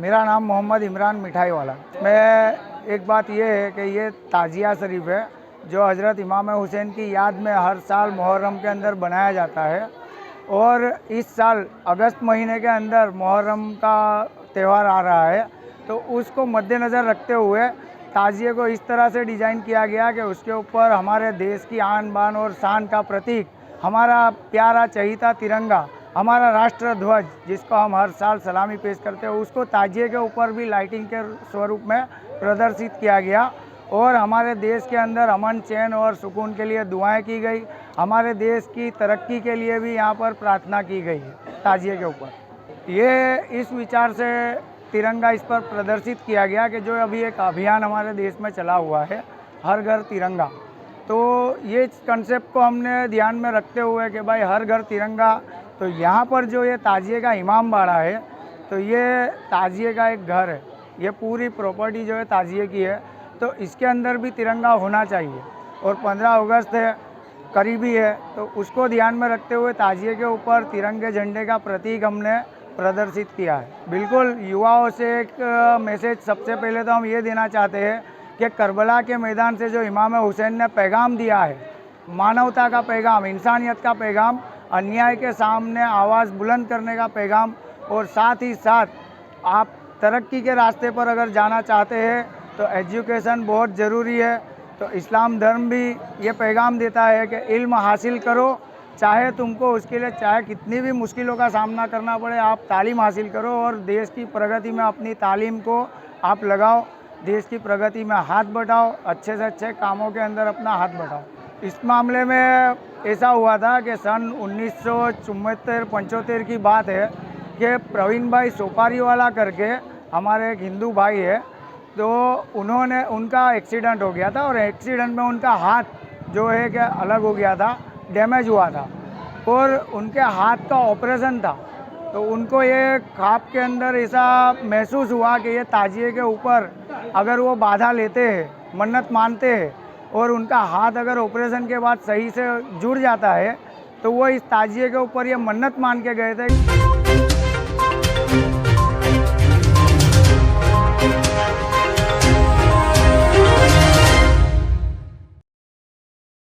मेरा नाम मोहम्मद इमरान मिठाई वाला। मैं एक बात ये है कि ये ताजिया शरीफ है जो हज़रत इमाम हुसैन की याद में हर साल मुहर्रम के अंदर बनाया जाता है और इस साल अगस्त महीने के अंदर मुहर्रम का त्यौहार आ रहा है, तो उसको मद्देनज़र रखते हुए ताजिए को इस तरह से डिज़ाइन किया गया कि उसके ऊपर हमारे देश की आन बान और शान का प्रतीक हमारा प्यारा चहीता तिरंगा, हमारा राष्ट्र ध्वज जिसको हम हर साल सलामी पेश करते हैं, उसको ताजिए के ऊपर भी लाइटिंग के स्वरूप में प्रदर्शित किया गया और हमारे देश के अंदर अमन चैन और सुकून के लिए दुआएं की गई। हमारे देश की तरक्की के लिए भी यहाँ पर प्रार्थना की गई है ताजिए के ऊपर। ये इस विचार से तिरंगा इस पर प्रदर्शित किया गया कि जो अभी एक अभियान हमारे देश में चला हुआ है, हर घर तिरंगा, तो ये कंसेप्ट को हमने ध्यान में रखते हुए कि भाई हर घर तिरंगा, तो यहाँ पर जो ये ताजिए का इमाम बाड़ा है, तो ये ताजिए का एक घर है, ये पूरी प्रॉपर्टी जो है ताजिए की है, तो इसके अंदर भी तिरंगा होना चाहिए। और 15 अगस्त है, करीबी है, तो उसको ध्यान में रखते हुए ताजिए के ऊपर तिरंगे झंडे का प्रतीक हमने प्रदर्शित किया है। बिल्कुल युवाओं से एक मैसेज सबसे पहले तो हम ये देना चाहते हैं कि करबला के मैदान से जो इमाम हुसैन ने पैगाम दिया है, मानवता का पैगाम, इंसानियत का पैगाम, अन्याय के सामने आवाज़ बुलंद करने का पैगाम, और साथ ही साथ आप तरक्की के रास्ते पर अगर जाना चाहते हैं तो एजुकेशन बहुत ज़रूरी है। तो इस्लाम धर्म भी ये पैगाम देता है कि इल्म हासिल करो, चाहे तुमको उसके लिए चाहे कितनी भी मुश्किलों का सामना करना पड़े, आप तालीम हासिल करो और देश की प्रगति में अपनी तालीम को आप लगाओ, देश की प्रगति में हाथ बटाओ, अच्छे से अच्छे कामों के अंदर अपना हाथ बटाओ। इस मामले में ऐसा हुआ था कि सन 1974-75 की बात है कि प्रवीण भाई सोपारीवाला करके हमारे एक हिंदू भाई है, तो उनका एक्सीडेंट हो गया था और एक्सीडेंट में उनका हाथ जो है कि अलग हो गया था, डैमेज हुआ था और उनके हाथ का ऑपरेशन था। तो उनको ये ख्वाब के अंदर ऐसा महसूस हुआ कि ये ताजिए के ऊपर अगर वो बाधा लेते हैं, मन्नत मानते हैं और उनका हाथ अगर ऑपरेशन के बाद सही से जुड़ जाता है, तो वो इस ताजिए के ऊपर ये मन्नत मान के गए थे।